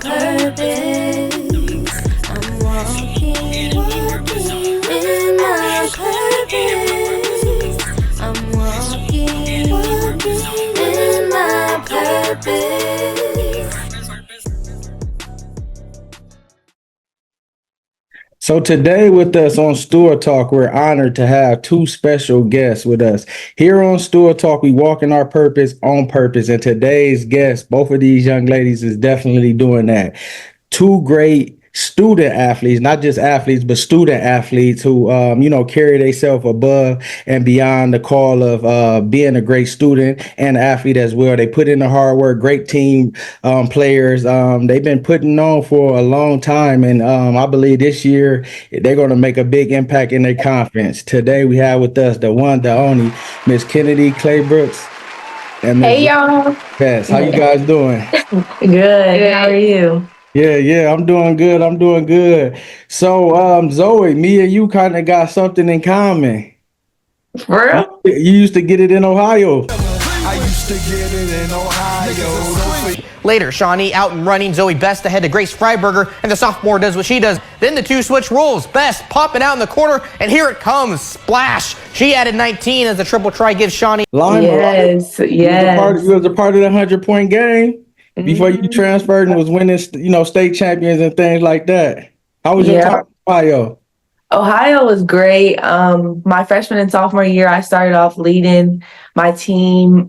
purpose. I'm walking in my purpose. I'm walking in my purpose. So today with us on Stool Talk, we're honored to have two special guests with us. Here on Stool Talk, we walk in our purpose on purpose. And today's guest, both of these young ladies is definitely doing that. Two great student athletes, not just athletes, but student athletes who, carry themselves above and beyond the call of being a great student and athlete as well. They put in the hard work, great team players. They've been putting on for a long time. And I believe this year they're going to make a big impact in their conference. Today we have with us the one, the only, Miss Kennedy Claybrooks and Miss Hey y'all. Bess. How you guys doing? Good. How are you? Yeah, I'm doing good. So, Zoe, me and you kind of got something in common. For real? You used to get it in Ohio. I used to get it in Ohio. Later, Shawnee out and running, Zoe Best ahead to Grace Freiberger, and the sophomore does what she does. Then the two switch roles. Best popping out in the corner, and here it comes. Splash. She added 19 as the triple try gives Shawnee. Yes. You was a part of the 100-point game before you transferred and was winning, state champions and things like that. How was your time in Ohio? Ohio was great. My freshman and sophomore year, I started off leading my team.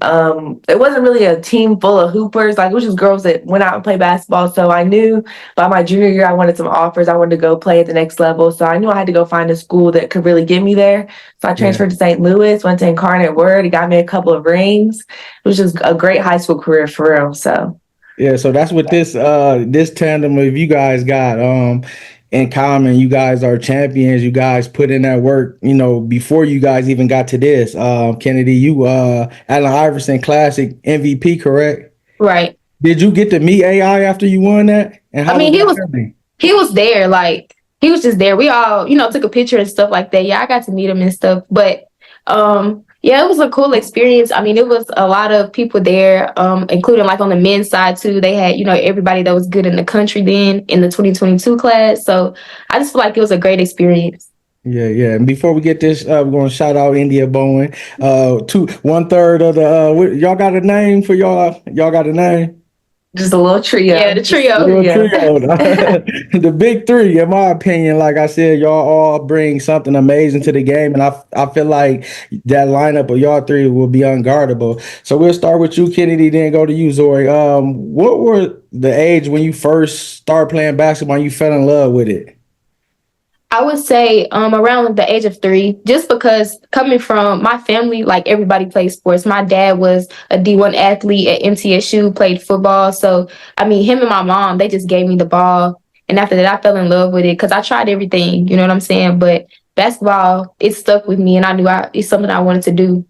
It wasn't really a team full of hoopers. Like, it was just girls that went out and played basketball. So I knew by my junior year, I wanted some offers. I wanted to go play at the next level. So I knew I had to go find a school that could really get me there. So I transferred to St. Louis, went to Incarnate Word. It got me a couple of rings. It was just a great high school career for real. So. Yeah, so that's what this tandem of you guys got in common. You guys are champions. You guys put in that work, before you guys even got to this. Kennedy, you Allen Iverson Classic MVP, correct? Right. Did you get to meet AI after you won that? And how he was there. Like, he was just there. We all, took a picture and stuff like that. Yeah, I got to meet him and stuff. But yeah, it was a cool experience. I mean, it was a lot of people there, including like on the men's side too. They had, everybody that was good in the country then in the 2022 class. So I just feel like it was a great experience. Yeah. And before we get this, we're going to shout out India Bowen. 1/3 of the, y'all got a name for y'all? Y'all got a name? Just a little trio. Yeah, the trio. The big three, in my opinion. Like I said, y'all all bring something amazing to the game. And I feel like that lineup of y'all three will be unguardable. So we'll start with you, Kennedy, then go to you, Zoe. What were the age when you first started playing basketball and you fell in love with it? I would say around the age of 3, just because coming from my family, like everybody plays sports. My dad was a D1 athlete at MTSU, played football. So, I mean, him and my mom, they just gave me the ball. And after that, I fell in love with it because I tried everything, you know what I'm saying? But basketball, it stuck with me and I knew it's something I wanted to do.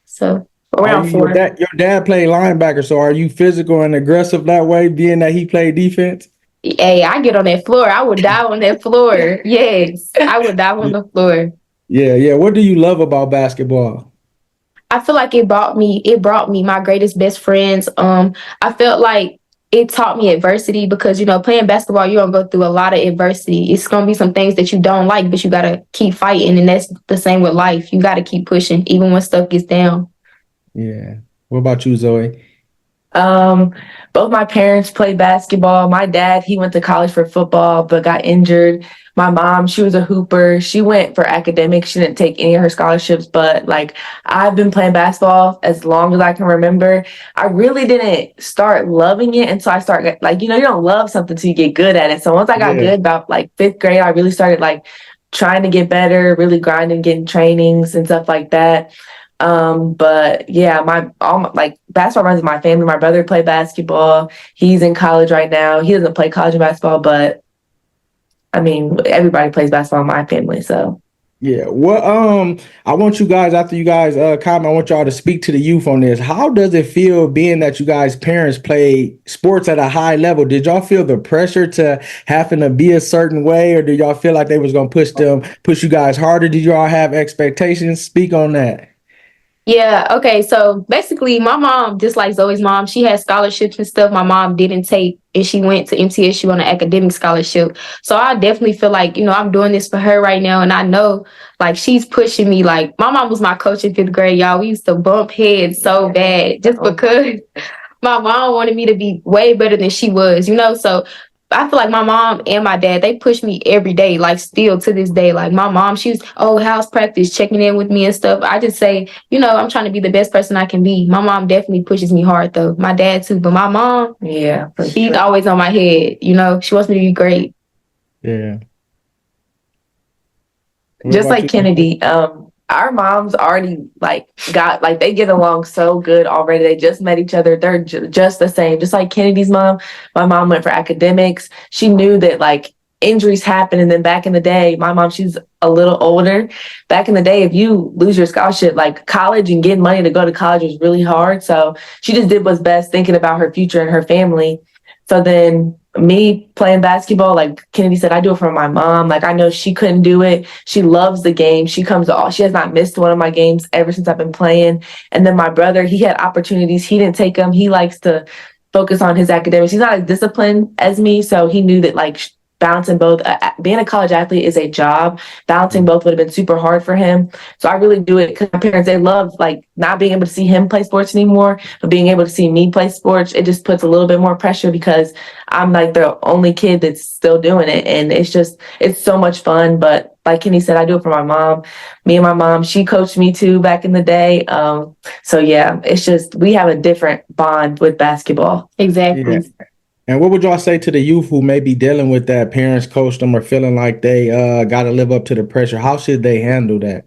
So around 4. Your dad played linebacker. So are you physical and aggressive that way, being that he played defense? Hey, I get on that floor. I would die on that floor. Yes, I would die on the floor. Yeah. What do you love about basketball? I feel like it brought me my greatest best friends. I felt like it taught me adversity because, playing basketball, you're going to go through a lot of adversity. It's going to be some things that you don't like, but you got to keep fighting. And that's the same with life. You got to keep pushing, even when stuff gets down. Yeah. What about you, Zoe? Both my parents played basketball. My dad, he went to college for football, but got injured. My mom, she was a hooper. She went for academics. She didn't take any of her scholarships, but I've been playing basketball as long as I can remember. I really didn't start loving it until I started, you don't love something until you get good at it. So once I got good about 5th grade, I really started trying to get better, really grinding, getting trainings and stuff like that. But yeah, basketball runs in my family. My brother played basketball. He's in college right now. He doesn't play college basketball, but I mean, everybody plays basketball in my family. So yeah. Well, I want you guys, after you guys comment, I want y'all to speak to the youth on this. How does it feel being that you guys' parents play sports at a high level? Did y'all feel the pressure to having to be a certain way, or did y'all feel like they was gonna push you guys harder? Did y'all have expectations? Speak on that. Yeah, okay. So basically, my mom, just like Zoe's mom, she had scholarships and stuff my mom didn't take, and she went to MTSU on an academic scholarship. So I definitely feel like, I'm doing this for her right now. And I know, like, she's pushing me. Like, my mom was my coach in fifth grade, y'all. We used to bump heads so bad just because my mom wanted me to be way better than she was, So I feel like my mom and my dad, they push me every day, like still to this day. Like my mom, she's, house practice, checking in with me and stuff. I just say, I'm trying to be the best person I can be. My mom definitely pushes me hard though. My dad too. But my mom, Yeah, she's always on my head. She wants me to be great. Yeah. What just about like you? Kennedy, our moms already they get along so good already. They just met each other. They're just the same. Just like Kennedy's mom, my mom went for academics. She knew that like injuries happen. And then back in the day, my mom, she's a little older. Back in the day, if you lose your scholarship, like college and getting money to go to college was really hard. So she just did what's best, thinking about her future and her family. So then me playing basketball, like Kennedy said, I do it for my mom. Like I know she couldn't do it. She loves the game. She has not missed one of my games ever since I've been playing. And then my brother, he had opportunities. He didn't take them. He likes to focus on his academics. He's not as disciplined as me. So he knew that like balancing both, being a college athlete is a job. Balancing both would have been super hard for him. So I really do it because my parents, they love like not being able to see him play sports anymore, but being able to see me play sports. It just puts a little bit more pressure because I'm like the only kid that's still doing it. And it's so much fun. But like Kenny said, I do it for my mom. Me and my mom, she coached me too back in the day. So yeah, it's just, we have a different bond with basketball. Exactly. Yeah. And what would y'all say to the youth who may be dealing with that? Parents coach them or feeling like they got to live up to the pressure. How should they handle that?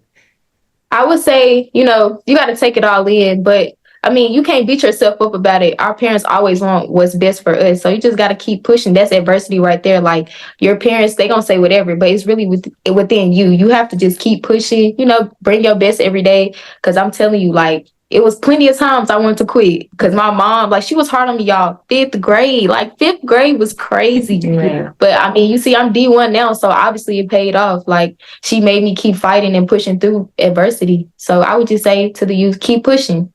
I would say, you got to take it all in, but I mean, you can't beat yourself up about it. Our parents always want what's best for us. So you just got to keep pushing. That's adversity right there. Like your parents, they going to say whatever, but it's really within you. You have to just keep pushing, bring your best every day. Cause I'm telling you, like, it was plenty of times I wanted to quit because my mom, like, she was hard on me, y'all. Fifth grade was crazy. Yeah. But I mean, you see, I'm D1 now, so obviously it paid off. Like, she made me keep fighting and pushing through adversity. So I would just say to the youth, keep pushing.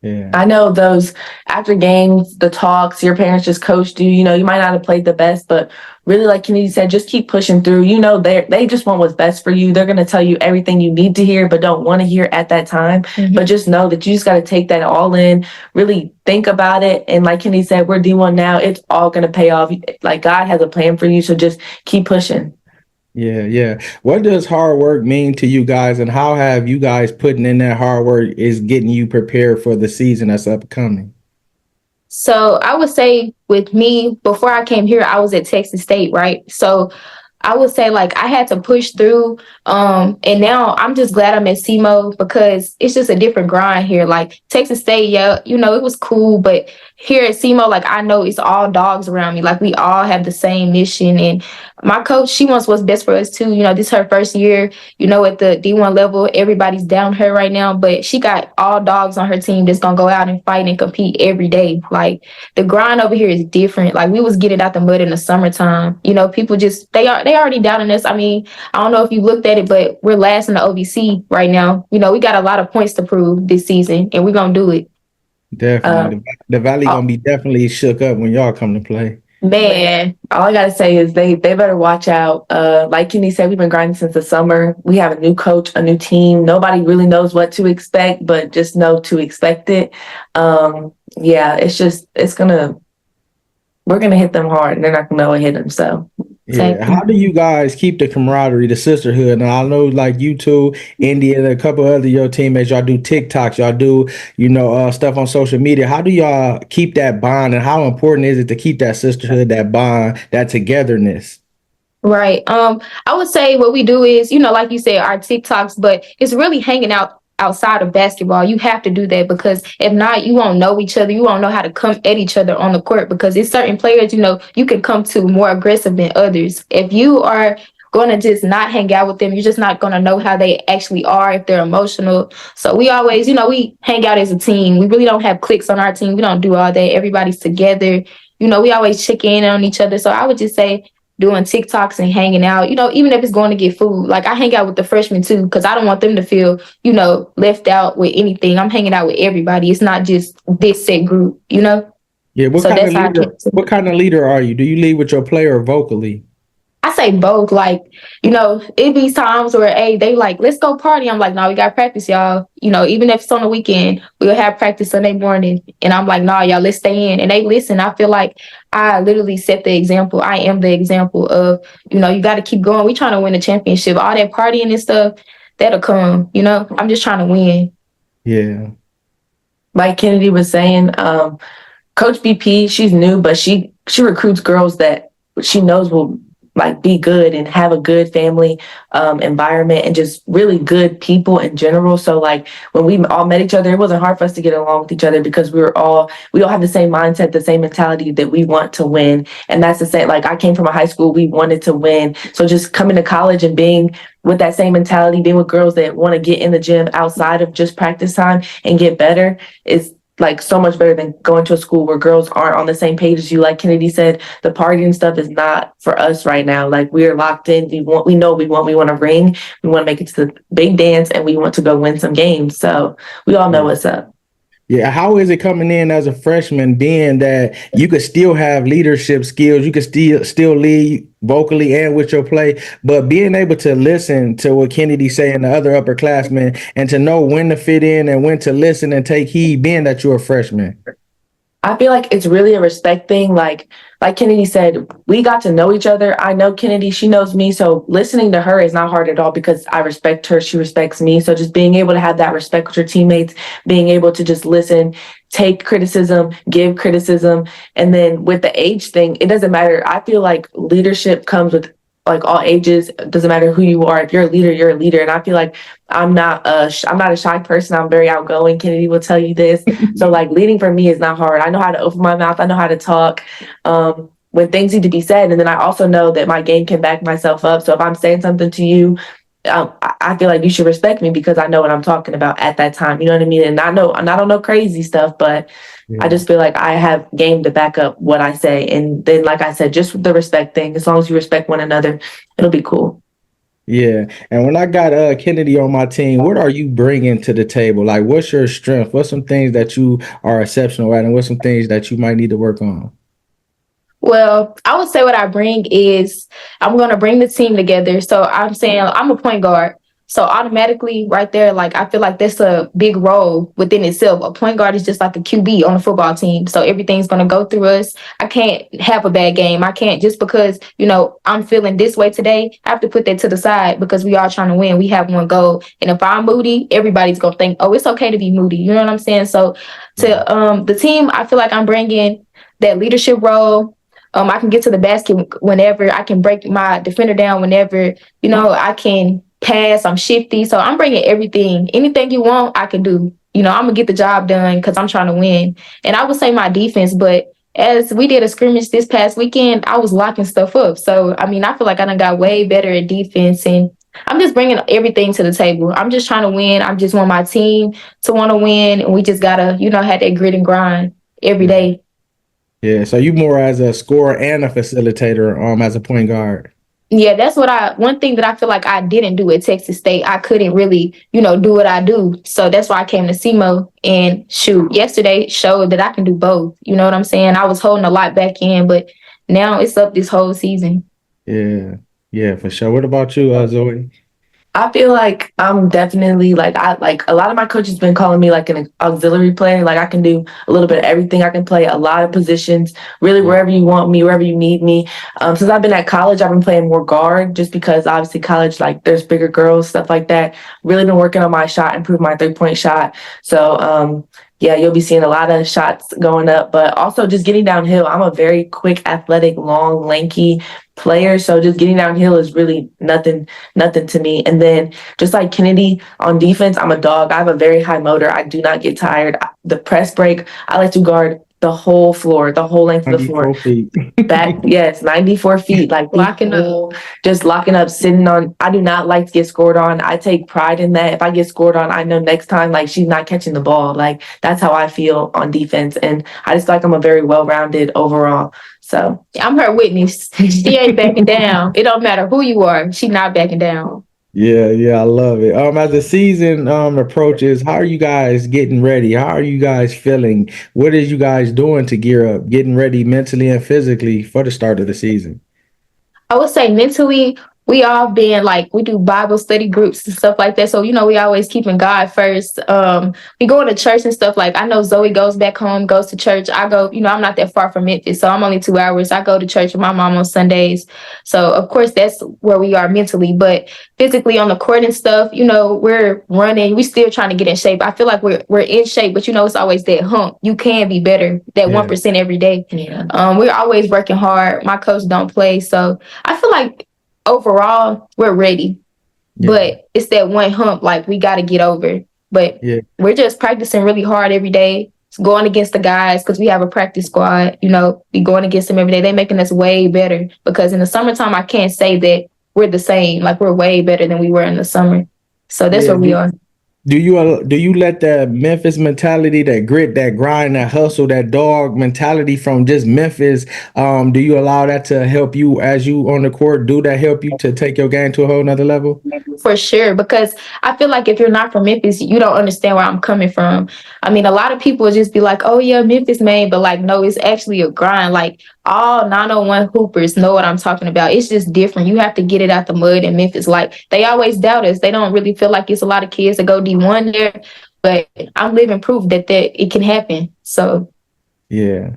Yeah. I know those after games, the talks, your parents just coached you. You might not have played the best, but really, like Kennedy said, just keep pushing through. They just want what's best for you. They're going to tell you everything you need to hear, but don't want to hear at that time. Mm-hmm. But just know that you just got to take that all in, really think about it. And like Kennedy said, we're D1 now. It's all going to pay off. Like God has a plan for you. So just keep pushing. Yeah. What does hard work mean to you guys, and how have you guys putting in that hard work is getting you prepared for the season that's upcoming? So I would say with me, before I came here, I was at Texas State, right? So I would say like I had to push through. And now I'm just glad I'm at Semo because it's just a different grind here. Like Texas State, yeah, it was cool, but here at Semo, like I know it's all dogs around me. Like we all have the same mission. And my coach, she wants what's best for us too. This is her first year, at the D1 level. Everybody's down her right now, but she got all dogs on her team that's gonna go out and fight and compete every day. Like the grind over here is different. Like we was getting out the mud in the summertime. People just they already doubting us. I mean, I don't know if you looked at it, but we're last in the OVC right now. We got a lot of points to prove this season, and we're gonna do it. Definitely. The Valley gonna be definitely shook up when y'all come to play. Man, all I gotta say is they better watch out. Like Kenny said, we've been grinding since the summer. We have a new coach, a new team. Nobody really knows what to expect, but just know to expect it. We're gonna hit them hard, and they're not gonna know what hit them. So. Yeah. How do you guys keep the camaraderie, the sisterhood? And I know like you two, Indy, and a couple other your teammates, y'all do TikToks, y'all do, stuff on social media. How do y'all keep that bond, and how important is it to keep that sisterhood, that bond, that togetherness? Right. I would say what we do is, like you said, our TikToks, but it's really hanging out outside of basketball. You have to do that because if not, you won't know each other. You won't know how to come at each other on the court because it's certain players, you can come to more aggressive than others. If you are going to just not hang out with them, you're just not going to know how they actually are, if they're emotional. So we always, we hang out as a team. We really don't have cliques on our team. We don't do all that. Everybody's together. We always check in on each other. So I would just say, doing TikToks and hanging out, even if it's going to get food. Like, I hang out with the freshmen too, because I don't want them to feel, left out with anything. I'm hanging out with everybody. It's not just this set group, Yeah, So that's how I kept it. what kind of leader are you? Do you lead with your play or vocally? I say both. Like, it be times where, hey, they like, let's go party. I'm like, no, we got practice, y'all. Even if it's on the weekend, we'll have practice Sunday morning. And I'm like, nah, y'all, let's stay in. And they listen. I feel like I literally set the example. I am the example of, you got to keep going. We trying to win a championship. All that partying and stuff, that'll come. I'm just trying to win. Yeah. Like Kennedy was saying, Coach BP, she's new, but she recruits girls that she knows will like be good and have a good family environment and just really good people in general. So like when we all met each other, it wasn't hard for us to get along with each other because we all have the same mindset, the same mentality that we want to win. And that's the same, like I came from a high school, we wanted to win. So just coming to college and being with that same mentality, being with girls that want to get in the gym outside of just practice time and get better is like so much better than going to a school where girls aren't on the same page as you. Like Kennedy said, the partying stuff is not for us right now. Like we're locked in. We want to ring. We want to make it to the big dance and we want to go win some games. So we all know what's up. Yeah, how is it coming in as a freshman, being that you could still have leadership skills, you could still lead vocally and with your play, but being able to listen to what Kennedy say and the other upperclassmen and to know when to fit in and when to listen and take heed, being that you're a freshman? I feel like it's really a respect thing. Like Kennedy said, we got to know each other. I know Kennedy, she knows me. So listening to her is not hard at all because I respect her. She respects me. So just being able to have that respect with your teammates, being able to just listen, take criticism, give criticism. And then with the age thing, it doesn't matter. I feel like leadership comes with like all ages. It doesn't matter who you are. If you're a leader, you're a leader. And I feel like I'm not a shy person. I'm very outgoing. Kennedy will tell you this. So like leading for me is not hard. I know how to open my mouth. I know how to talk when things need to be said. And then I also know that my game can back myself up. So if I'm saying something to you, I feel like you should respect me because I know what I'm talking about at that time. You know what I mean? And I don't know crazy stuff, but I just feel like I have game to back up what I say. And then, like I said, just the respect thing, as long as you respect one another, it'll be cool. Yeah. And when I got Kennedy on my team, what are you bringing to the table? Like, what's your strength? What's some things that you are exceptional at? And what's some things that you might need to work on? Well, I would say what I bring is I'm going to bring the team together. So I'm saying I'm a point guard. So automatically right there, like I feel like that's a big role within itself. A point guard is just like a QB on a football team. So everything's going to go through us. I can't have a bad game. I can't just because, I'm feeling this way today. I have to put that to the side because we are trying to win. We have one goal. And if I'm moody, everybody's going to think, oh, it's okay to be moody. You know what I'm saying? So to the team, I feel like I'm bringing that leadership role. I can get to the basket whenever. I can break my defender down whenever. I can pass. I'm shifty. So I'm bringing everything. Anything you want, I can do. I'm going to get the job done because I'm trying to win. And I would say my defense, but as we did a scrimmage this past weekend, I was locking stuff up. So, I feel like I done got way better at defense. And I'm just bringing everything to the table. I'm just trying to win. I just want my team to want to win. And we just got to, have that grit and grind every day. Yeah, so you more as a scorer and a facilitator as a point guard. Yeah, that's one thing that I feel like I didn't do at Texas State. I couldn't really, do what I do. So that's why I came to Semo and yesterday showed that I can do both. You know what I'm saying? I was holding a lot back in, but now it's up this whole season. Yeah, for sure. What about you, Zoe? I feel like I'm definitely like a lot of my coaches been calling me like an auxiliary player. Like I can do a little bit of everything. I can play a lot of positions, really wherever you want me, wherever you need me. Since I've been at college, I've been playing more guard just because obviously college, like there's bigger girls, stuff like that. Really been working on my shot, improve my 3-point shot. So yeah, you'll be seeing a lot of shots going up, but also just getting downhill. I'm a very quick, athletic, long, lanky player. So just getting downhill is really nothing to me. And then just like Kennedy on defense, I'm a dog. I have a very high motor. I do not get tired. The press break, I like to guard the whole floor, the whole length of the floor. 94 feet. Back, yes, 94 feet, like Locking up. just locking up, sitting on. I do not like to get scored on. I take pride in that. If I get scored on, I know next time, like, she's not catching the ball. Like, that's how I feel on defense. And I just feel like I'm a very well-rounded overall. So I'm her witness. She ain't backing down. It don't matter who you are. She not backing down. Yeah, I love it. As the season approaches, how are you guys getting ready? How are you guys feeling? What are you guys doing to gear up, getting ready mentally and physically for the start of the season? I would say mentally, we all been like, we do Bible study groups and stuff like that. So, we always keeping God first. We going to church and stuff. Like, I know Zoe goes back home, goes to church. I go, I'm not that far from Memphis, so I'm only 2 hours. I go to church with my mom on Sundays. So, of course, that's where we are mentally. But physically on the court and stuff, we're running. We still trying to get in shape. I feel like we're in shape, but, it's always that hump. You can be better, that 1% every day. yeah. We're always working hard. My coach don't play. So, I feel like overall, we're ready, but it's that one hump like we got to get over. But we're just practicing really hard every day, going against the guys because we have a practice squad. We going against them every day. They're making us way better because in the summertime, I can't say that we're the same. Like, we're way better than we were in the summer. So that's where we are. Do you let that Memphis mentality, that grit, that grind, that hustle, that dog mentality from just Memphis, do you allow that to help you as you on the court? Do that help you to take your game to a whole nother level? For sure, because I feel like if you're not from Memphis, you don't understand where I'm coming from. I mean, a lot of people just be like, oh yeah, Memphis, man, but like, no, it's actually a grind. Like, all 901 hoopers know what I'm talking about. It's just different. You have to get it out the mud in Memphis. Like, they always doubt us. They don't really feel like it's a lot of kids that go D1 there, but I'm living proof that it can happen. So, yeah.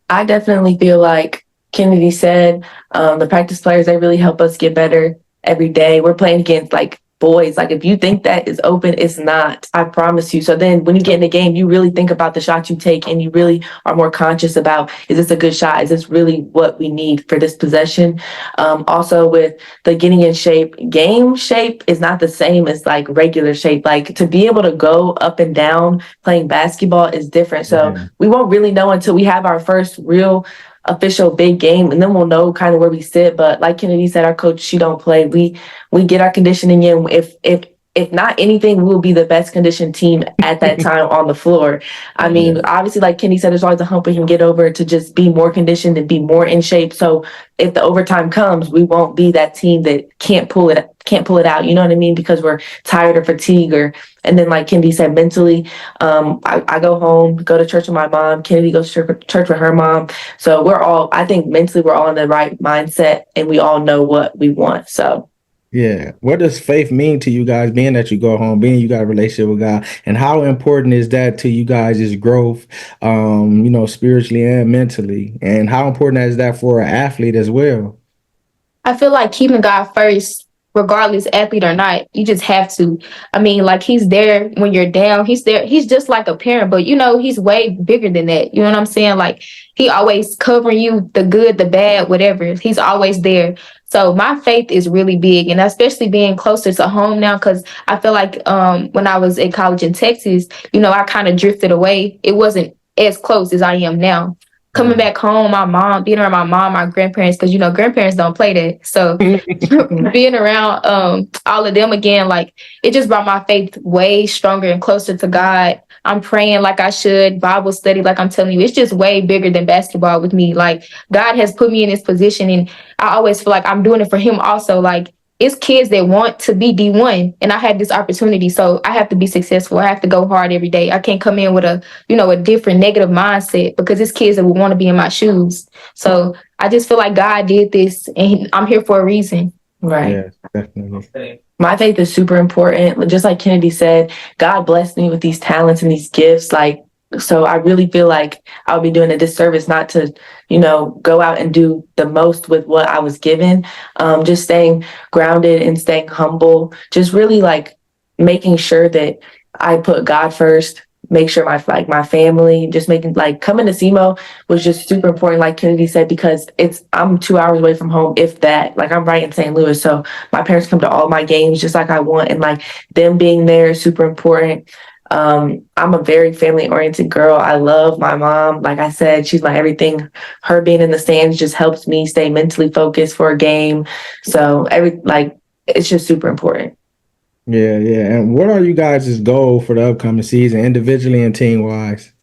I definitely feel like Kennedy said, the practice players, they really help us get better every day. We're playing against like boys. Like, if you think that is open, it's not. I promise you. So then when you get in the game, you really think about the shots you take and you really are more conscious about, is this a good shot? Is this really what we need for this possession? Also with the getting in shape, game shape is not the same as like regular shape. Like, to be able to go up and down playing basketball is different. So we won't really know until we have our first real official big game, and then we'll know kind of where we sit. But like Kennedy said, our coach, she don't play. We get our conditioning in. If not anything, we'll be the best conditioned team at that time on the floor. I mean, obviously, like Kennedy said, there's always a hump we can get over to just be more conditioned and be more in shape. So if the overtime comes, we won't be that team that can't pull it out. You know what I mean? Because we're tired or fatigued. And then, like Kennedy said, mentally, I go home, go to church with my mom. Kennedy goes to church with her mom. So I think mentally we're all in the right mindset and we all know what we want. So. Yeah. What does faith mean to you guys, being that you go home, being you got a relationship with God, and how important is that to you guys' growth, spiritually and mentally? And how important is that for an athlete as well? I feel like keeping God first, regardless athlete or not, you just have to. I mean, like, he's there when you're down. He's there. He's just like a parent, but he's way bigger than that. You know what I'm saying? Like, he always covering you, the good, the bad, whatever. He's always there. So my faith is really big, and especially being closer to home now, because I feel like when I was at college in Texas, I kind of drifted away. It wasn't as close as I am now. Coming back home, my mom, being around my mom, my grandparents, because, grandparents don't play that. So being around all of them again, like, it just brought my faith way stronger and closer to God. I'm praying like I should, Bible study, like I'm telling you, it's just way bigger than basketball with me. Like, God has put me in this position, and I always feel like I'm doing it for him also. Like, it's kids that want to be D1, and I had this opportunity, so I have to be successful. I have to go hard every day. I can't come in with a different negative mindset, because it's kids that would want to be in my shoes. So I just feel like God did this, and I'm here for a reason. Right. Yes, definitely. My faith is super important. Just like Kennedy said, God blessed me with these talents and these gifts. Like, so I really feel like I would be doing a disservice not to, go out and do the most with what I was given. Just staying grounded and staying humble. Just really like making sure that I put God first. Make sure my family, just making, like, coming to Semo was just super important, like Kennedy said, because I'm 2 hours away from home, if that. Like, I'm right in St. Louis, so my parents come to all my games just like I want, and like them being there is super important. I'm a very family-oriented girl. I love my mom. Like I said, she's my everything. Her being in the stands just helps me stay mentally focused for a game. So it's just super important. Yeah, yeah. And what are you guys' goal for the upcoming season, individually and team-wise?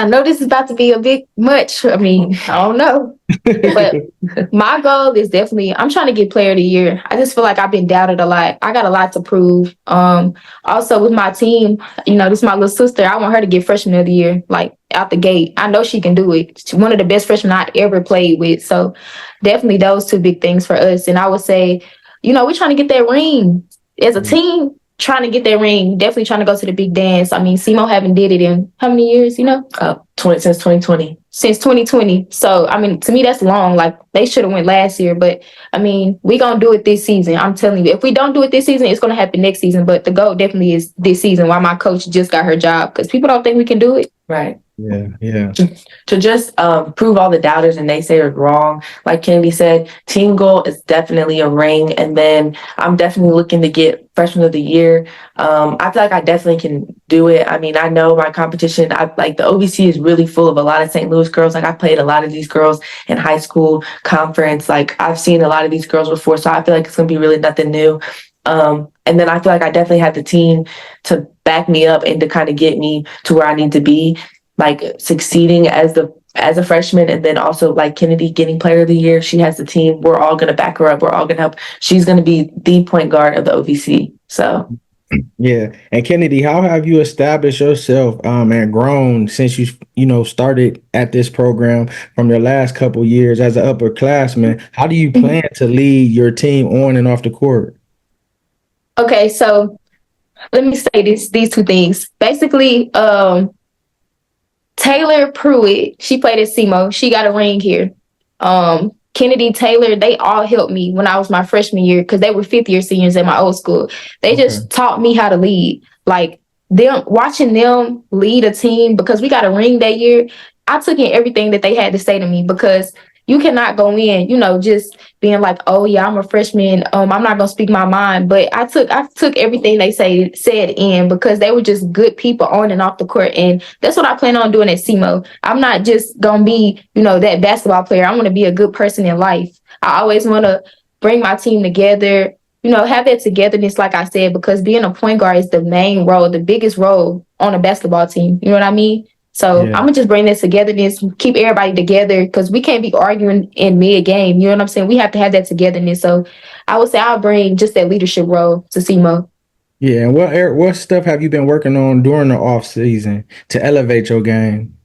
I know this is about to be a bit much. I mean, I don't know. But my goal is definitely, I'm trying to get player of the year. I just feel like I've been doubted a lot. I got a lot to prove. Also with my team, this is my little sister. I want her to get freshman of the year, like out the gate. I know she can do it. She's one of the best freshmen I ever played with. So definitely those two big things for us. And I would say, we're trying to get that ring as a team. Trying to get that ring, definitely trying to go to the big dance. I mean, Semo haven't did it in how many years, Since 2020. Since 2020. So, I mean, to me, that's long. Like, they should have went last year. But, I mean, we going to do it this season. I'm telling you, if we don't do it this season, it's going to happen next season. But the goal definitely is this season, why my coach just got her job. Because people don't think we can do it. Right. Yeah. To just prove all the doubters and naysayers wrong. Like Kennedy said, team goal is definitely a ring. And then I'm definitely looking to get freshman of the year. I feel like I definitely can do it. I mean, I know my competition, the OVC is really full of a lot of St. Louis girls. Like I played a lot of these girls in high school conference. Like I've seen a lot of these girls before. So I feel like it's going to be really nothing new. And then I feel like I definitely have the team to back me up and to kind of get me to where I need to be. Like succeeding as a freshman, and then also like Kennedy getting player of the year. She has the team. We're all going to back her up. We're all going to help. She's going to be the point guard of the OVC. So, yeah. And Kennedy, how have you established yourself and grown since you started at this program from your last couple years as an upperclassman? How do you plan to lead your team on and off the court? Okay, so let me say these two things. Basically, Taylor Pruitt, she played at Semo. She got a ring here. Kennedy, Taylor, they all helped me when I was my freshman year because they were fifth-year seniors at my old school. They just taught me how to lead. Like watching them lead a team because we got a ring that year, I took in everything that they had to say to me because you cannot go in, just being like, oh yeah, I'm a freshman. I'm not gonna speak my mind. But I took everything they said in because they were just good people on and off the court. And that's what I plan on doing at Semo. I'm not just gonna be, that basketball player. I want to be a good person in life. I always want to bring my team together, have that togetherness, like I said, because being a point guard is the main role, the biggest role on a basketball team. You know what I mean? So I'm going to just bring this togetherness, keep everybody together because we can't be arguing in mid-game. You know what I'm saying? We have to have that togetherness. So I would say I'll bring just that leadership role to Semo. Yeah. And what stuff have you been working on during the off season to elevate your game?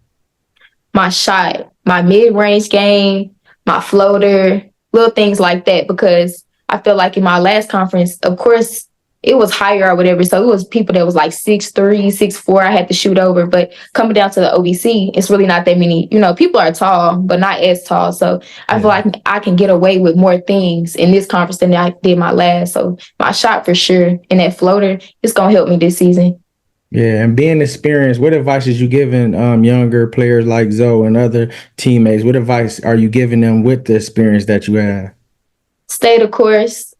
My shot, my mid-range game, my floater, little things like that because I feel like in my last conference, of course, it was higher or whatever. So it was people that was like 6'3", 6'4". I had to shoot over. But coming down to the OVC, it's really not that many. People are tall, but not as tall. So I feel like I can get away with more things in this conference than I did my last. So my shot for sure and that floater is going to help me this season. Yeah, and being experienced, what advice is you giving younger players like Zoe and other teammates? What advice are you giving them with the experience that you have? Stay the course.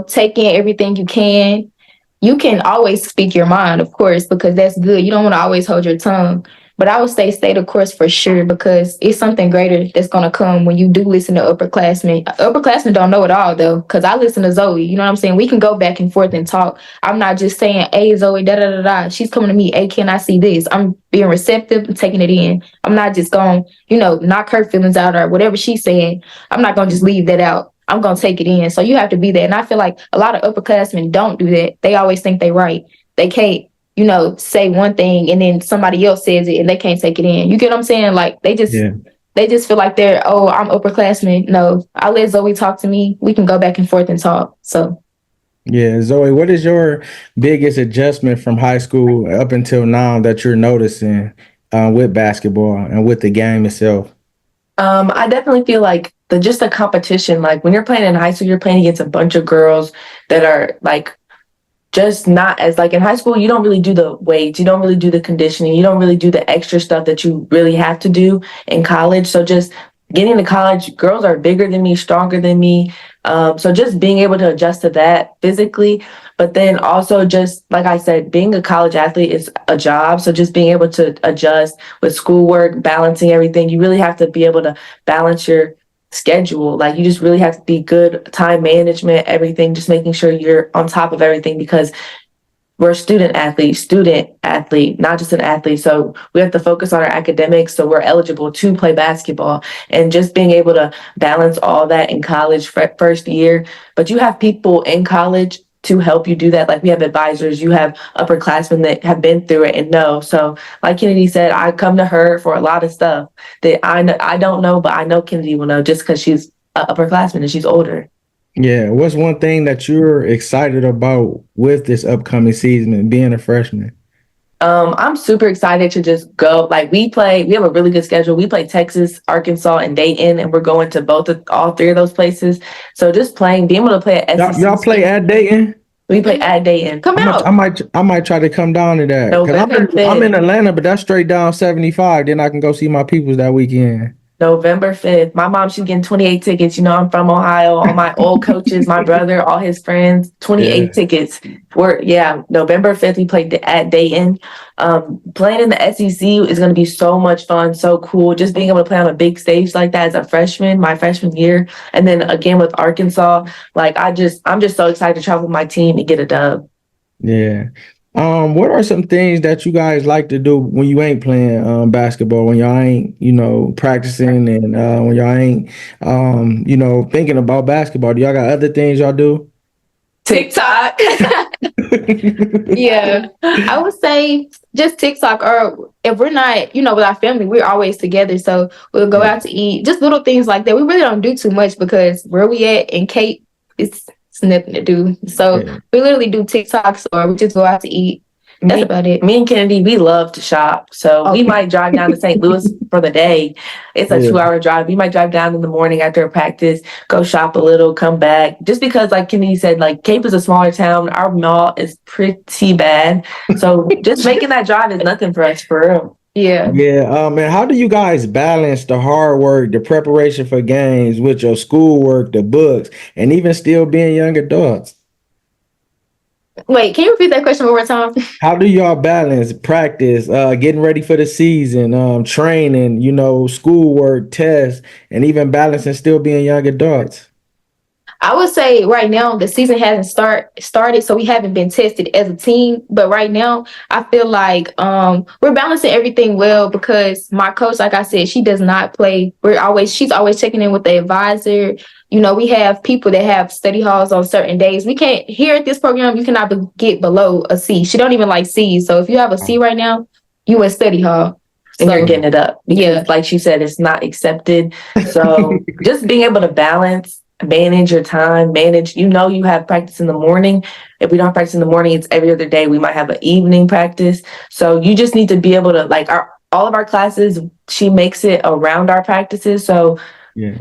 Take in everything you can. You can always speak your mind, of course, because that's good. You don't want to always hold your tongue. But I would say stay the course for sure because it's something greater that's going to come when you do listen to upperclassmen. Upperclassmen don't know it all, though, because I listen to Zoe. You know what I'm saying? We can go back and forth and talk. I'm not just saying, hey, Zoe, da-da-da-da. She's coming to me, hey, can I see this? I'm being receptive and taking it in. I'm not just going, knock her feelings out or whatever she's saying. I'm not going to just leave that out. I'm going to take it in. So you have to be there. And I feel like a lot of upperclassmen don't do that. They always think they're right. They can't, say one thing and then somebody else says it and they can't take it in. You get what I'm saying? Like they just feel like I'm upperclassmen. No, I let Zoe talk to me. We can go back and forth and talk. So. Yeah. Zoe, what is your biggest adjustment from high school up until now that you're noticing with basketball and with the game itself? I definitely feel like the competition, like when you're playing in high school, you're playing against a bunch of girls that are like just not as like in high school, you don't really do the weights, you don't really do the conditioning, you don't really do the extra stuff that you really have to do in college. So just getting to college, girls are bigger than me, stronger than me, So just being able to adjust to that physically, but then also just like I said, being a college athlete is a job. So just being able to adjust with schoolwork, balancing everything, you really have to be able to balance your schedule. Like you just really have to be good time management, everything, just making sure you're on top of everything because we're a student athlete, not just an athlete. So we have to focus on our academics. So we're eligible to play basketball and just being able to balance all that in college first year. But you have people in college to help you do that. Like we have advisors, you have upperclassmen that have been through it and know. So like Kennedy said, I come to her for a lot of stuff that I don't know, but I know Kennedy will know just because she's an upperclassman and she's older. Yeah. What's one thing that you're excited about with this upcoming season and being a freshman? I'm super excited to just go. Like we have a really good schedule. We play Texas, Arkansas, and Dayton, and we're going to all three of those places. So just being able to play at SEC. Y'all play at Dayton? We play at Dayton. Come out. I might try to come down to that. November 5th. I'm in Atlanta, but that's straight down 75. Then I can go see my peoples that weekend. November 5th. My mom, she's getting 28 tickets. You know, I'm from Ohio. All my old coaches, my brother, all his friends, 28 tickets. November 5th, we played at Dayton. Playing in the SEC is going to be so much fun, so cool. Just being able to play on a big stage like that as a freshman, my freshman year. And then again with Arkansas, like I'm just so excited to travel with my team and get a dub. Yeah. What are some things that you guys like to do when you ain't playing basketball, when y'all ain't, practicing and when y'all ain't, thinking about basketball? Do y'all got other things y'all do? TikTok. Yeah. I would say just TikTok, or if we're not, with our family, we're always together. So we'll go out to eat, just little things like that. We really don't do too much because where we at in Cape, it's nothing to do. So we literally do TikToks or we just go out to eat. That's about it. Me and Kennedy, we love to shop. So we might drive down to St. Louis for the day. It's a 2-hour drive. We might drive down in the morning after a practice, go shop a little, come back. Just because, like Kennedy said, like Cape is a smaller town. Our mall is pretty bad. So just making that drive is nothing for us, for real. Yeah. Yeah. And how do you guys balance the hard work, the preparation for games with your schoolwork, the books, and even still being young adults? Wait, can you repeat that question one more time? How do y'all balance practice, getting ready for the season, training, schoolwork, tests, and even balancing still being young adults? I would say right now the season hasn't started, so we haven't been tested as a team. But right now, I feel like we're balancing everything well because my coach, like I said, she does not play. She's always checking in with the advisor. We have people that have study halls on certain days. We can't, here at this program, you cannot get below a C. She don't even like C's. So if you have a C right now, you in study hall. And you're getting it up. Because like she said, it's not accepted. So just being able to manage your time, you have practice in the morning. If we don't practice in the morning, it's every other day. We might have an evening practice. So you just need to be able to, all of our classes, she makes it around our practices. So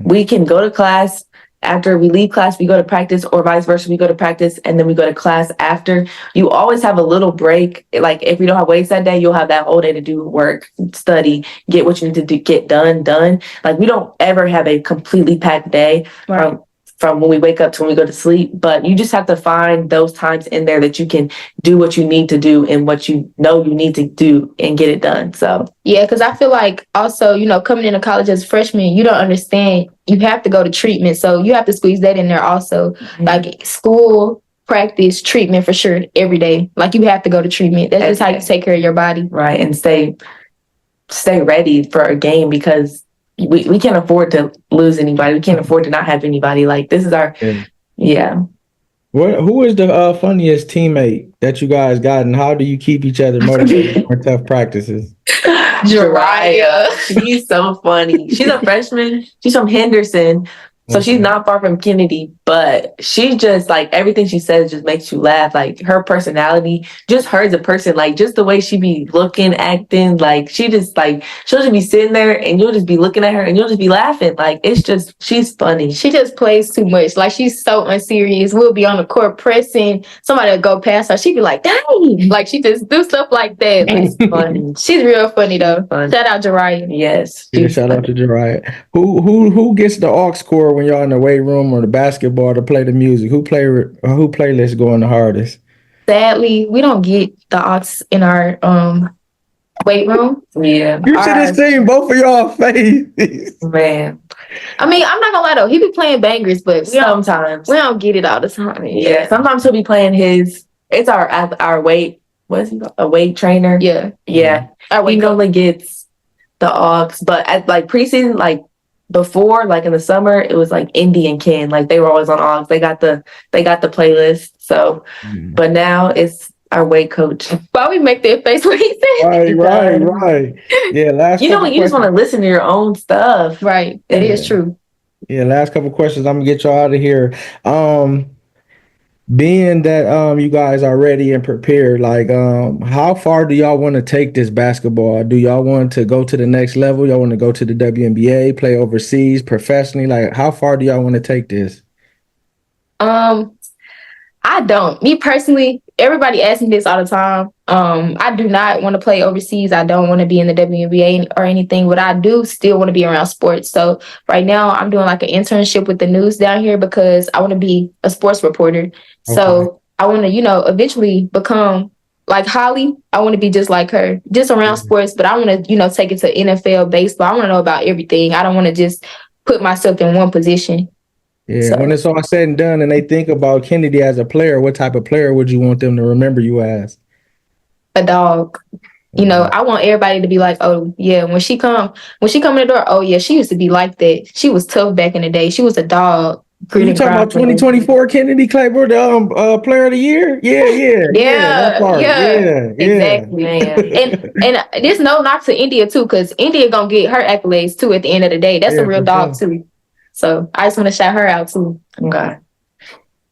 we can go to class. After we leave class, we go to practice, or vice versa. We go to practice and then we go to class after. You always have a little break. Like if you don't have weights that day, you'll have that whole day to do work, study, get what you need to do, get done. Like we don't ever have a completely packed day from when we wake up to when we go to sleep. But you just have to find those times in there that you can do what you need to do and what you need to do and get it done. So yeah, because I feel like also, coming into college as a freshman, you don't understand. You have to go to treatment. So you have to squeeze that in there also. Mm-hmm. Like school, practice, treatment for sure every day. Like you have to go to treatment. That's just how you take care of your body. Right. And stay ready for a game because we can't afford to lose anybody. We can't afford to not have anybody. Like this is our, Who is the funniest teammate that you guys got, and how do you keep each other motivated for tough practices? Jariah. She's so funny. She's a freshman. She's from Henderson. So she's not far from Kennedy, but she just everything she says just makes you laugh. Like her personality, just her as a person, just the way she be looking, acting, she just she'll just be sitting there and you'll just be looking at her and you'll just be laughing. She's funny. She just plays too much. She's so unserious. We'll be on the court pressing. Somebody will go past her. She'd be like, dang. She just do stuff like that. It's funny. She's real funny though. Shout out Jariah. Yes. Shout out to Jariah. Who gets the aux cord more when y'all in the weight room or the basketball to play the music? Who playlist going the hardest? Sadly, we don't get the aux in our weight room. Yeah. You should have seen both of y'all faces. Man. I mean, I'm not gonna lie though, he be playing bangers, but Sometimes. we don't get it all the time. Yeah. Sometimes he'll be playing it's our weight, what is he called? A weight trainer. Yeah. Yeah. He normally gets the aux, but at like preseason, like before, like in the summer, it was like Indy and Ken. Like they were always on aux. They got the playlist. So but now it's our weight coach. Why we make that face when he said Right. Yeah, when you just want to listen to your own stuff. Right. It is true. Yeah, last couple questions. I'm gonna get y'all out of here. Being that you guys are ready and prepared, like how far do y'all want to take this basketball? Do y'all want to go to the next level? Y'all want to go to the WNBA, play overseas professionally? Like how far do y'all want to take this? I don't. Me personally, everybody asks me this all the time. I do not want to play overseas. I don't want to be in the WNBA or anything, but I do still want to be around sports. So right now I'm doing like an internship with the news down here because I want to be a sports reporter. Okay. So I want to, eventually become like Holly. I want to be just like her, just around sports, but I want to, take it to NFL, baseball. I want to know about everything. I don't want to just put myself in one position. Yeah, so when it's all said and done and they think about Kennedy as a player, what type of player would you want them to remember you as? A dog. I want everybody to be like, oh, yeah, when she come in the door, oh, yeah, she used to be like that. She was tough back in the day. She was a dog. You talking about 2024 Kennedy Claybrooks, player of the year? Yeah. Exactly. And there's no knock to India, too, because India going to get her accolades, too, at the end of the day. That's a real dog, too. So I just want to shout her out too. Okay.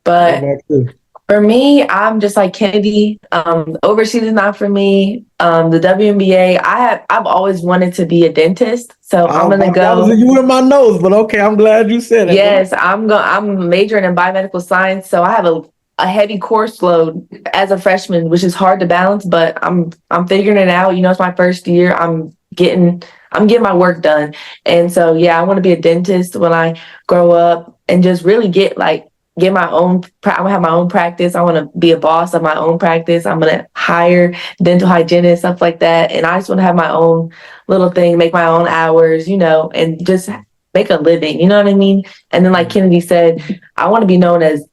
But for me, I'm just like Kennedy. Overseas is not for me. The WNBA, I've always wanted to be a dentist. So I'm gonna go. You in my nose, but okay, I'm glad you said it. Yes, I'm majoring in biomedical science. So I have a heavy course load as a freshman, which is hard to balance, but I'm figuring it out. It's my first year. I'm getting my work done. And so, yeah, I want to be a dentist when I grow up and just really get my own, I want to have my own practice. I want to be a boss of my own practice. I'm going to hire dental hygienists, stuff like that. And I just want to have my own little thing, make my own hours, and just make a living. You know what I mean? And then like Kennedy said, I want to be known as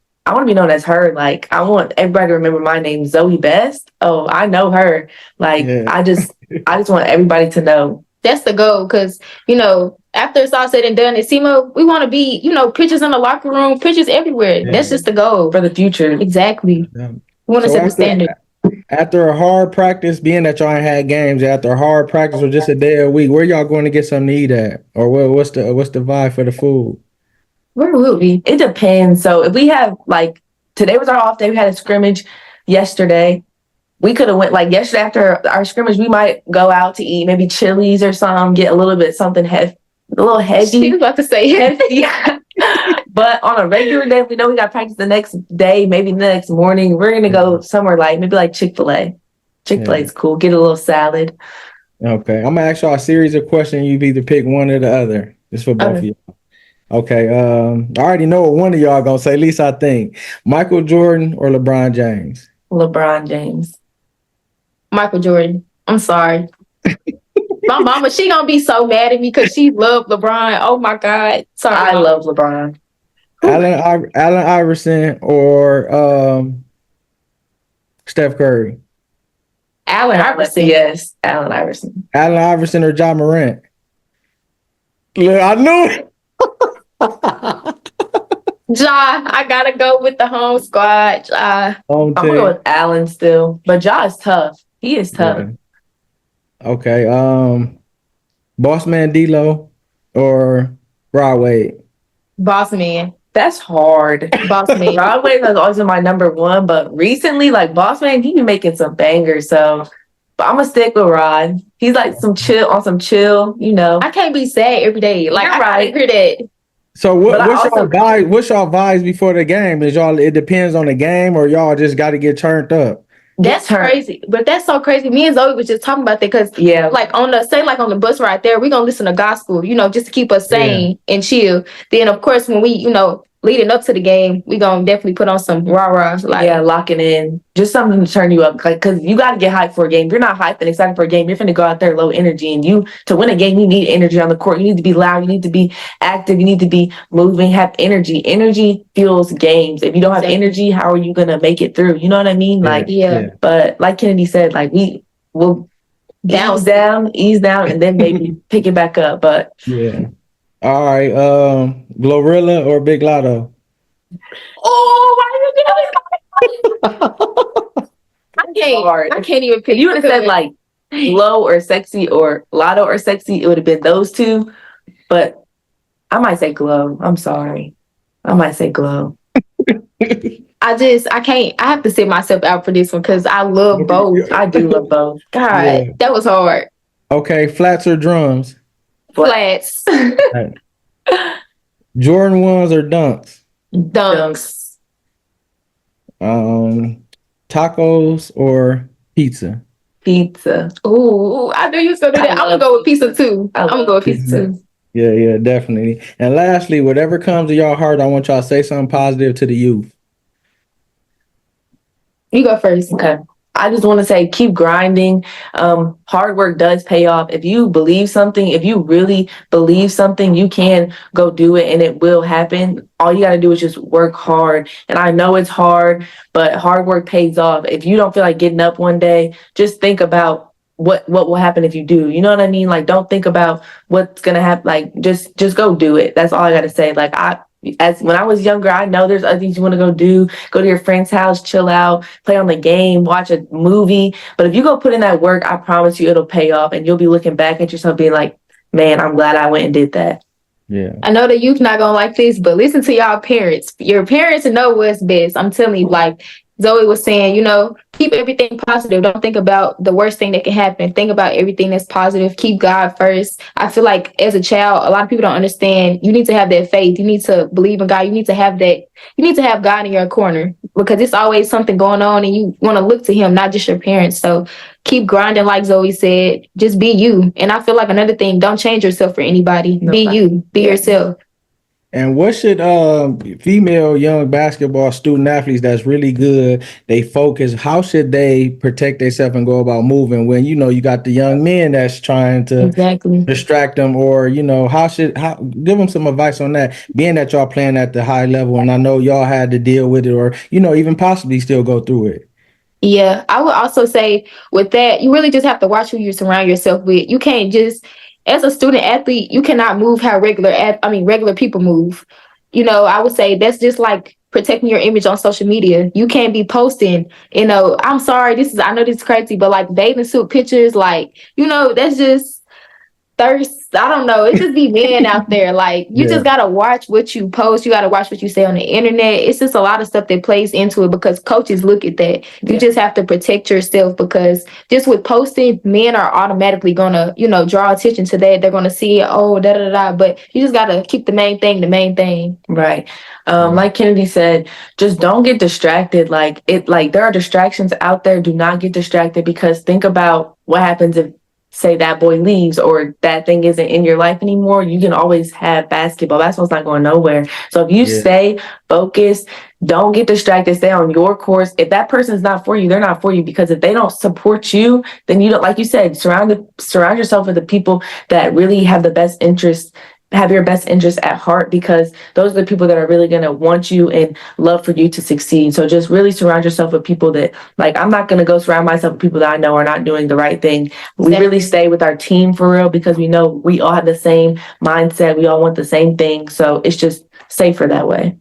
her. Like, I want everybody to remember my name, Zoe Best. Oh, I know her. Like, yeah. I just want everybody to know. That's the goal, because, after it's all said and done at Semo, we want to be, pictures in the locker room, pictures everywhere. Yeah. That's just the goal. For the future. Exactly. Yeah. We want to set the standard. After a hard practice, being that y'all ain't had games, after a hard practice or just a day a week, where y'all going to get something to eat at? Or what's the vibe for the food? Where will we? It depends. So if we have, today was our off day, we had a scrimmage yesterday. We could have went, yesterday after our scrimmage, we might go out to eat maybe Chili's or something, get a little bit something a little heavy. She was about to say heavy. But on a regular day, we know we got practice the next day, maybe the next morning. We're going to go somewhere maybe Chick-fil-A. Chick-fil-A is cool. Get a little salad. Okay. I'm going to ask y'all a series of questions. You either pick one or the other. It's for both of you. Okay. I already know what one of y'all going to say, at least I think. Michael Jordan or LeBron James? LeBron James. Michael Jordan. I'm sorry. My mama, she gonna be so mad at me because she loved LeBron. Oh my God. Sorry. I love LeBron. Allen Iverson or Steph Curry? Allen Iverson. Yes, Allen Iverson. Allen Iverson or Ja Morant? Yeah, I knew it. Ja, I gotta go with the home squad. Ja. I'm gonna go with Allen still, but Ja is tough. He is tough. Yeah. Okay. Boss Man D-Lo or Rod Wade? Boss Man. That's hard. Boss Man. Rod Wade has always been my number one, but recently, Boss Man, he be making some bangers. So, but I'm gonna stick with Rod. He's some chill. I can't be sad every day. You're I right. hear that. So what's y'all vibes before the game? It depends on the game, or y'all just got to get turned up? That's crazy. But that's so crazy. Me and Zoe was just talking about that because, like on the bus ride there, we're gonna listen to gospel, just to keep us sane and chill. Then of course when we, leading up to the game, we gonna definitely put on some rah-rah. Locking in. Just something to turn you up. Because you gotta get hyped for a game. If you're not hyped and excited for a game, you're finna go out there low energy. And to win a game, you need energy on the court. You need to be loud. You need to be active. You need to be moving, have energy. Energy fuels games. If you don't have energy, how are you gonna make it through? You know what I mean? But like Kennedy said, we will ease down, and then maybe pick it back up. But all right, Glorilla or Big Lotto? Oh, why are you doing I can't even pick. You would have said Glow or Sexy or Lotto or Sexy. It would have been those two. But I might say Glow. I'm sorry. I might say Glow. I can't. I have to sit myself out for this one because I love both. I do love both. God, that was hard. Okay, flats or drums? Flats. Jordan 1s or dunks? Dunks. Tacos or pizza? Pizza. Ooh, I knew you was gonna do that. I'm gonna go with pizza too. I'm gonna go with pizza too. Yeah, definitely. And lastly, whatever comes to your heart, I want y'all to say something positive to the youth. You go first. Okay. I just want to say, keep grinding. Hard work does pay off. If you believe something, if you really believe something, you can go do it and it will happen. All you got to do is just work hard. And I know it's hard, but hard work pays off. If you don't feel like getting up one day, just think about what will happen if you do. You know what I mean? Don't think about what's going to happen. Just go do it. That's all I got to say. When I was younger, I know there's other things you want to go do, go to your friend's house, chill out, play on the game, watch a movie. But if you go put in that work, I promise you it'll pay off and you'll be looking back at yourself being like, man, I'm glad I went and did that. Yeah. I know the youth not gonna like this, but listen to y'all parents. Your parents know what's best. I'm telling you, Zoe was saying, keep everything positive. Don't think about the worst thing that can happen. Think about everything that's positive. Keep God first. I feel like as a child, a lot of people don't understand. You need to have that faith. You need to believe in God. You need to have that. You need to have God in your corner because it's always something going on and you want to look to him, not just your parents. So keep grinding. Like Zoe said, just be you. And I feel like another thing, don't change yourself for anybody. Be you. Be yourself. And what should female young basketball student athletes that's really good, they focus, how should they protect themselves and go about moving when, you got the young men that's trying to distract them or, how give them some advice on that, being that y'all playing at the high level and I know y'all had to deal with it or, even possibly still go through it. Yeah, I would also say with that, you really just have to watch who you surround yourself with. You can't just, as a student athlete, you cannot move how regular people move. I would say that's just like protecting your image on social media. You can't be posting, I'm sorry, I know this is crazy, but bathing suit pictures, that's just thirst. I don't know. It just be men out there. You just gotta watch what you post. You gotta watch what you say on the internet. It's just a lot of stuff that plays into it because coaches look at that. You just have to protect yourself because just with posting, men are automatically gonna, draw attention to that. They're gonna see it, but you just gotta keep the main thing. Right. Like Kennedy said, just don't get distracted. There are distractions out there. Do not get distracted because think about what happens if, say, that boy leaves or that thing isn't in your life anymore. You can always have basketball. Basketball's not going nowhere. So if you stay focused, don't get distracted, stay on your course. If that person's not for you, they're not for you because if they don't support you, then you don't, like you said, surround yourself with the people that really have the best interest, have your best interest at heart because those are the people that are really going to want you and love for you to succeed. So just really surround yourself with people that, I'm not going to go surround myself with people that I know are not doing the right thing. We really stay with our team for real because we know we all have the same mindset. We all want the same thing. So it's just safer that way.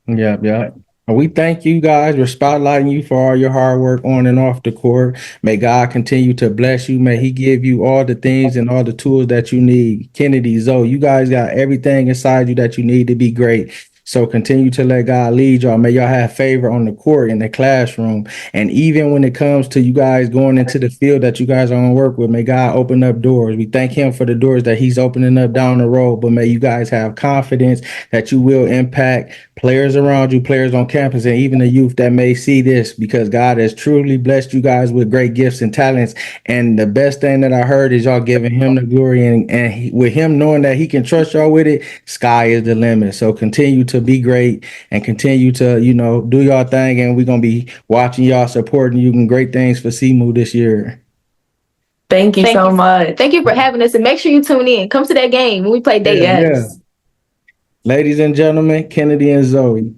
Yeah. We thank you guys. We're spotlighting you for all your hard work on and off the court. May God continue to bless you. May he give you all the things and all the tools that you need. Kennedy, Zoe, you guys got everything inside you that you need to be great. So continue to let God lead y'all. May y'all have favor on the court, in the classroom, and even when it comes to you guys going into the field that you guys are going to work with, may God open up doors. We thank him for the doors that he's opening up down the road, but may you guys have confidence that you will impact players around you, players on campus, and even the youth that may see this, because God has truly blessed you guys with great gifts and talents. And the best thing that I heard is y'all giving him the glory, and with him knowing that he can trust y'all with it, sky is the limit. So continue to be great and continue to, do y'all thing. And we're going to be watching y'all, supporting you, and great things for Semo this year. Thank you so much. Thank you for having us, and make sure you tune in. Come to that game when we play Dayton. Yes. Ladies and gentlemen, Kennedy and Zoe.